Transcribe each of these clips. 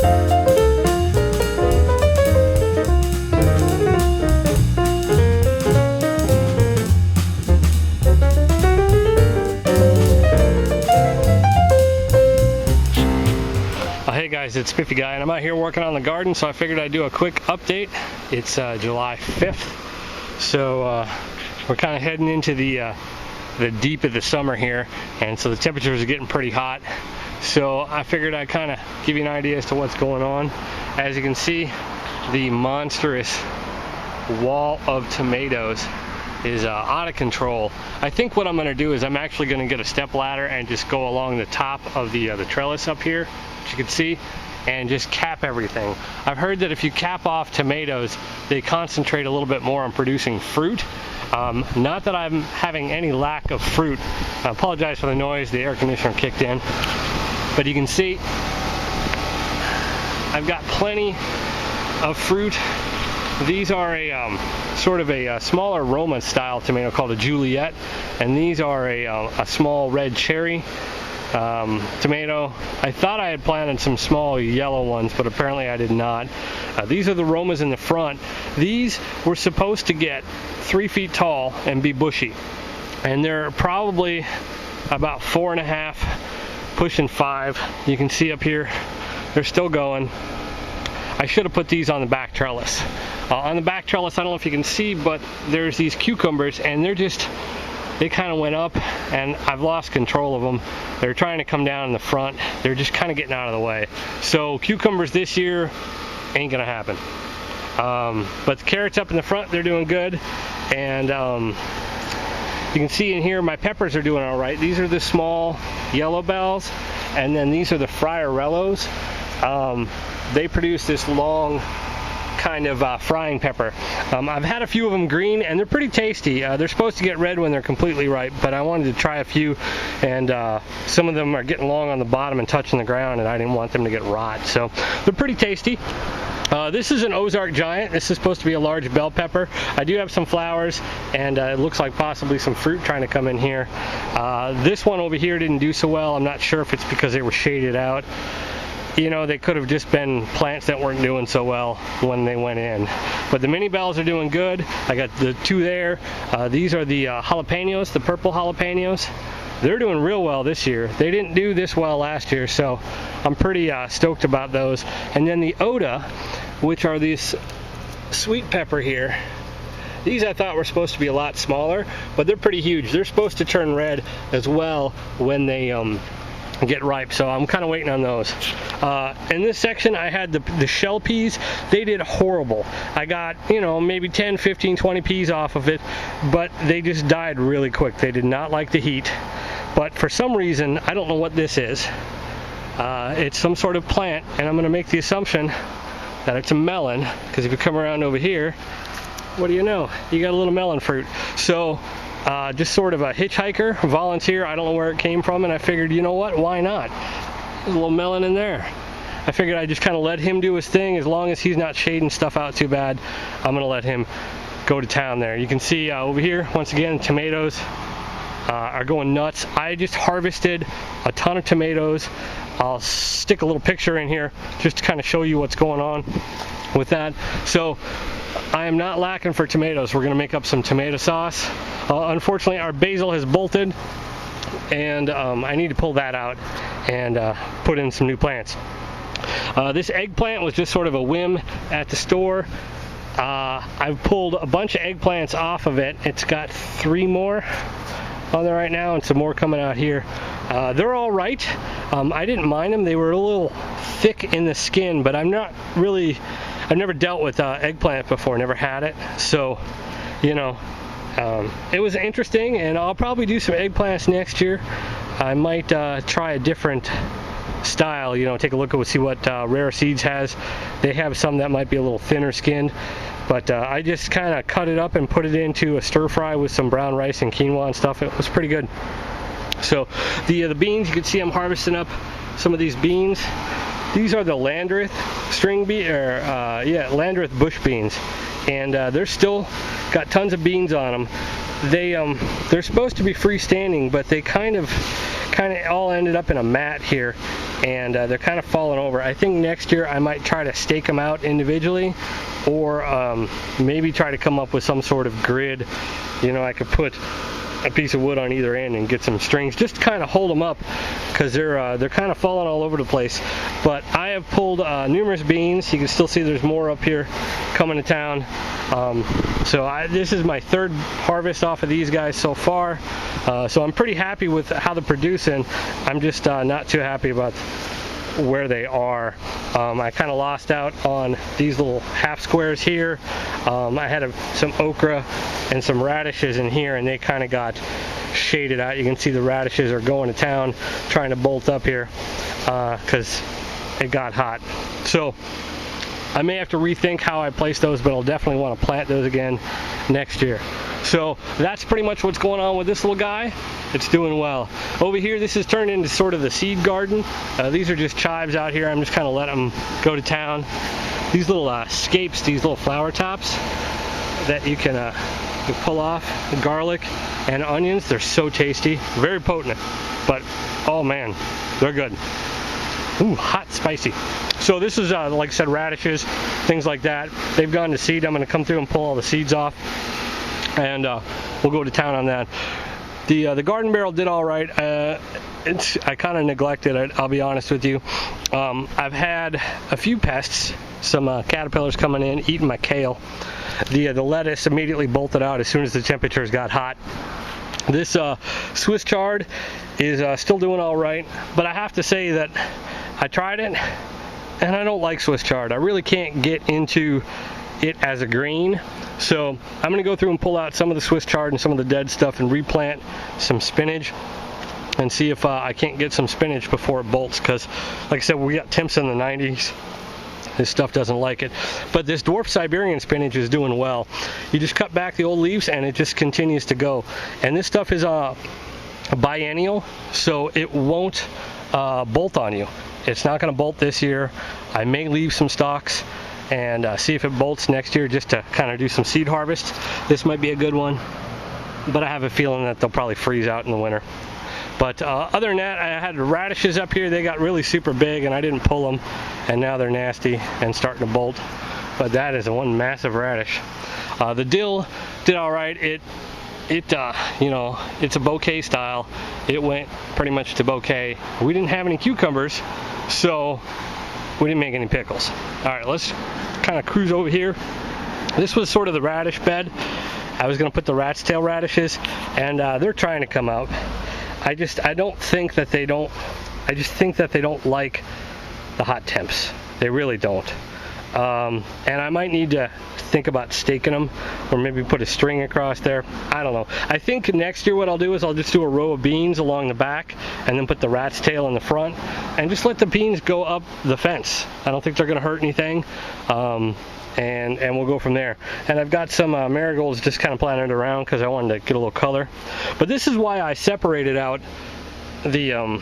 Hey guys, it's Spiffy Guy, and I'm out here working on the garden, so I figured I'd do a quick update. It's July 5th, so we're kind of heading into the deep of the summer here, and so the temperatures are getting pretty hot. So I figured I'd kind of give you an idea as to what's going on. As you can see, the monstrous wall of tomatoes is out of control. I think what I'm going to do is I'm actually going to get a step ladder and just go along the top of the trellis up here, which you can see, and just cap everything. I've heard that if you cap off tomatoes, they concentrate a little bit more on producing fruit. Not that I'm having any lack of fruit. I apologize for the noise, the air conditioner kicked in. But you can see I've got plenty of fruit. These are a sort of a smaller Roma style tomato called a Juliet, and these are a small red cherry tomato. I thought I had planted some small yellow ones, but apparently I did not. These are the Romas in the front. These were supposed to get 3 feet tall and be bushy, and they're probably about 4.5, pushing 5. You can see up here they're still going. I should have put these on the back trellis. On the back trellis, I don't know if you can see, but there's these cucumbers, and they kind of went up, and I've lost control of them. They're trying to come down in the front. They're just kind of getting out of the way. So cucumbers this year ain't gonna happen. But the carrots up in the front, they're doing good. And you can see in here, my peppers are doing all right. These are the small yellow bells, and then these are the Friarellos. They produce this long kind of frying pepper. I've had a few of them green, and they're pretty tasty. They're supposed to get red when they're completely ripe, but I wanted to try a few, and some of them are getting long on the bottom and touching the ground, and I didn't want them to get rot. So they're pretty tasty. This is an Ozark Giant. This is supposed to be a large bell pepper. I do have some flowers, and it looks like possibly some fruit trying to come in here. This one over here didn't do so well. I'm not sure if it's because they were shaded out. You know, they could have just been plants that weren't doing so well when they went in. But the mini bells are doing good. I got the 2 there. These are the jalapenos, the purple jalapenos. They're doing real well this year. They didn't do this well last year, so I'm pretty stoked about those. And then the Oda, which are these sweet pepper here. These I thought were supposed to be a lot smaller, but they're pretty huge. They're supposed to turn red as well when they get ripe, so I'm kind of waiting on those. In this section I had the shell peas. They did horrible. I got, you know, maybe 10, 15, 20 peas off of it, but they just died really quick. They did not like the heat, but for some reason, I don't know what this is. It's some sort of plant, and I'm going to make the assumption that it's a melon, because if you come around over here, what do you know? You got a little melon fruit. So just sort of a hitchhiker, volunteer. I don't know where it came from, and I figured, you know what, why not? There's a little melon in there. I figured I'd just kind of let him do his thing. As long as he's not shading stuff out too bad, I'm gonna let him go to town there. You can see over here, once again, tomatoes are going nuts. I just harvested a ton of tomatoes. I'll stick a little picture in here just to kind of show you what's going on with that. So I am not lacking for tomatoes. We're going to make up some tomato sauce. Unfortunately, our basil has bolted, and I need to pull that out and put in some new plants. This eggplant was just sort of a whim at the store. I've pulled a bunch of eggplants off of it. It's got 3 more on there right now, and some more coming out here. They're all right. I didn't mind them. They were a little thick in the skin, but I've never dealt with eggplant before, never had it. So, you know, it was interesting, and I'll probably do some eggplants next year. I might try a different style, you know, take a look at see what Rare Seeds has. They have some that might be a little thinner skinned, but I just kind of cut it up and put it into a stir fry with some brown rice and quinoa and stuff. It was pretty good. So the beans, you can see I'm harvesting up some of these beans. These are the Landreth string bean, or Landreth bush beans, and they're still got tons of beans on them. They're supposed to be freestanding, but they kind of kind of all ended up in a mat here, and they're kind of falling over. I think next year I might try to stake them out individually, or maybe try to come up with some sort of grid. You know, I could put a piece of wood on either end and get some strings just to kind of hold them up, because they're kind of falling all over the place. But I have pulled numerous beans. You can still see there's more up here coming to town. So this is my third harvest off of these guys so far. So I'm pretty happy with how they're producing. I'm just not too happy about where they are. I kind of lost out on these little half squares here. I had some okra and some radishes in here, and they kind of got shaded out. You can see the radishes are going to town, trying to bolt up here because it got hot. So I may have to rethink how I place those, but I'll definitely want to plant those again next year. So that's pretty much what's going on with this little guy. It's doing well. Over here, this has turned into sort of the seed garden. These are just chives out here. I'm just kind of letting them go to town. These little scapes, these little flower tops that you can pull off. The garlic and onions, they're so tasty. Very potent, but oh man, they're good. Ooh, hot, spicy. So this is, like I said, radishes, things like that. They've gone to seed. I'm going to come through and pull all the seeds off, and we'll go to town on that. The garden barrel did all right. I kind of neglected it, I'll be honest with you. I've had a few pests, some caterpillars coming in, eating my kale. The lettuce immediately bolted out as soon as the temperatures got hot. This Swiss chard is still doing all right, but I have to say that I tried it, and I don't like Swiss chard. I really can't get into it as a green. So I'm going to go through and pull out some of the Swiss chard and some of the dead stuff and replant some spinach and see if I can't get some spinach before it bolts, because like I said, we got temps in the 90s. This stuff doesn't like it. But this dwarf Siberian spinach is doing well. You just cut back the old leaves and it just continues to go. And this stuff is a biennial, so it won't bolt on you. It's not going to bolt this year. I may leave some stalks and see if it bolts next year, just to kind of do some seed harvest. This might be a good one, but I have a feeling that they'll probably freeze out in the winter. But other than that, I had radishes up here. They got really super big and I didn't pull them, and now they're nasty and starting to bolt. But that is one massive radish. The dill did all right. You know, it's a bouquet style. It went pretty much to bouquet. We didn't have any cucumbers, so we didn't make any pickles. All right, let's kind of cruise over here. This was sort of the radish bed. I was going to put the rat's tail radishes, and they're trying to come out. I just think that they don't like the hot temps. They really don't. And I might need to think about staking them, or maybe put a string across there. I don't know. I think next year what I'll do is I'll just do a row of beans along the back and then put the rat's tail in the front and just let the beans go up the fence. I don't think they're going to hurt anything. And we'll go from there. And I've got some marigolds just kind of planted around because I wanted to get a little color. But this is why I separated out the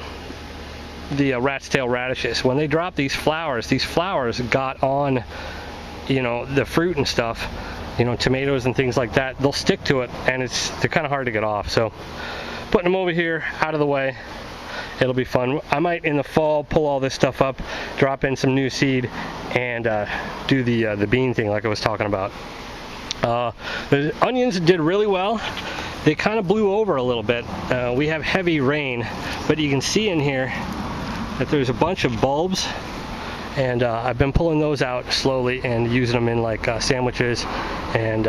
rat's tail radishes. When they drop these flowers got on, you know, the fruit and stuff, you know, tomatoes and things like that. They'll stick to it, and they're kind of hard to get off. So putting them over here out of the way, it'll be fun. I might in the fall pull all this stuff up, drop in some new seed, and do the bean thing like I was talking about. The onions did really well. They kind of blew over a little bit. We have heavy rain, but you can see in here that there's a bunch of bulbs, and I've been pulling those out slowly and using them in like sandwiches and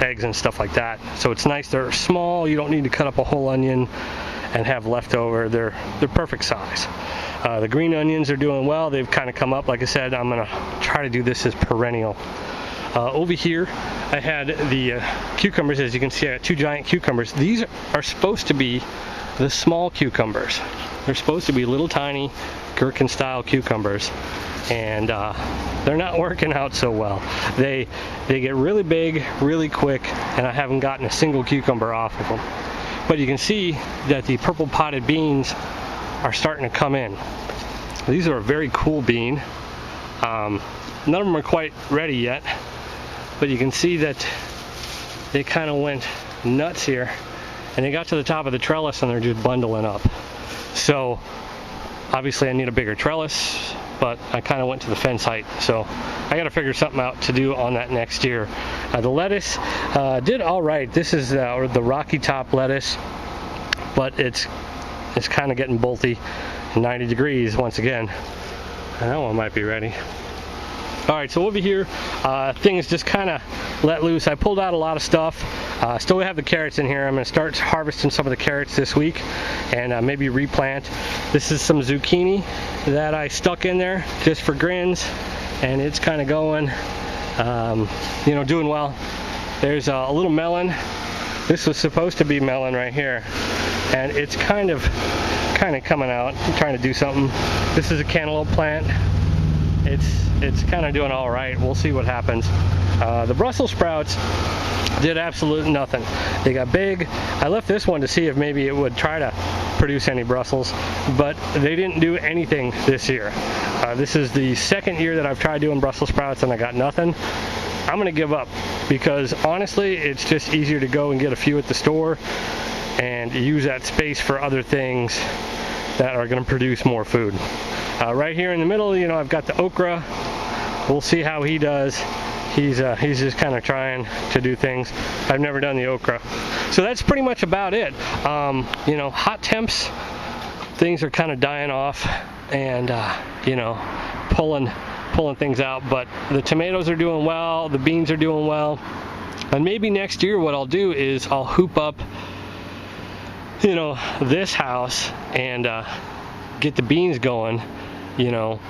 eggs and stuff like that. So it's nice. They're small. You don't need to cut up a whole onion and have leftover. They're perfect size. The green onions are doing well. They've kind of come up. Like I said, I'm gonna try to do this as perennial. Over here I had the cucumbers. As you can see, I got 2 giant cucumbers. These are supposed to be the small cucumbers. They're supposed to be little tiny gherkin style cucumbers, and they're not working out so well. They get really big really quick, and I haven't gotten a single cucumber off of them. But you can see that the purple potted beans are starting to come in. These are a very cool bean. None of them are quite ready yet, but you can see that they kind of went nuts here and they got to the top of the trellis and they're just bundling up. So obviously I need a bigger trellis, but I kind of went to the fence height, so I got to figure something out to do on that next year. The lettuce did all right. This is the Rocky Top lettuce, but it's kind of getting bolty. 90 degrees once again. That one might be ready. Alright, so over here, things just kind of let loose. I pulled out a lot of stuff. Still have the carrots in here. I'm going to start harvesting some of the carrots this week and maybe replant. This is some zucchini that I stuck in there just for grins, and it's kind of going, you know, doing well. There's a little melon. This was supposed to be melon right here, and it's kind of coming out. I'm trying to do something. This is a cantaloupe plant. It's kind of doing all right. We'll see what happens. The Brussels sprouts did absolutely nothing. They got big. I left this one to see if maybe it would try to produce any Brussels, but they didn't do anything this year. This is the second year that I've tried doing Brussels sprouts and I got nothing. I'm gonna give up because honestly it's just easier to go and get a few at the store and use that space for other things that are going to produce more food. Right here in the middle, you know, I've got the okra. We'll see how he does. He's just kind of trying to do things. I've never done the okra. So that's pretty much about it. You know, hot temps, things are kind of dying off and, you know, pulling things out. But the tomatoes are doing well. The beans are doing well. And maybe next year what I'll do is I'll hoop up, you know, this house and get the beans going, you know,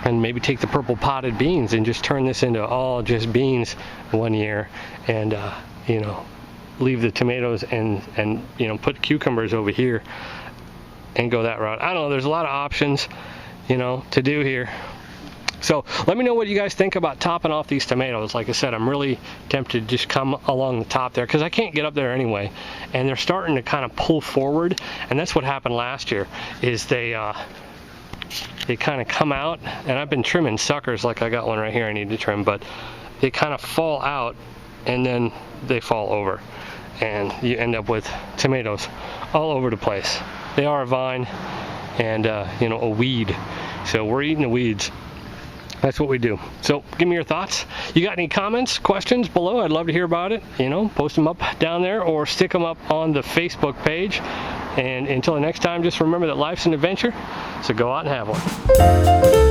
and maybe take the purple potted beans and just turn this into all just beans one year, and you know, leave the tomatoes and you know, put cucumbers over here and go that route. I don't know, there's a lot of options, you know, to do here. So let me know what you guys think about topping off these tomatoes. Like I said, I'm really tempted to just come along the top there because I can't get up there anyway, and they're starting to kind of pull forward, and that's what happened last year is they kind of come out, and I've been trimming suckers, like I got one right here I need to trim, but they kind of fall out and then they fall over and you end up with tomatoes all over the place. They are a vine and you know, a weed, so we're eating the weeds. That's what we do. So give me your thoughts. You got any comments, questions below? I'd love to hear about it. You know, post them up down there or stick them up on the Facebook page. And until the next time, just remember that life's an adventure, so go out and have one.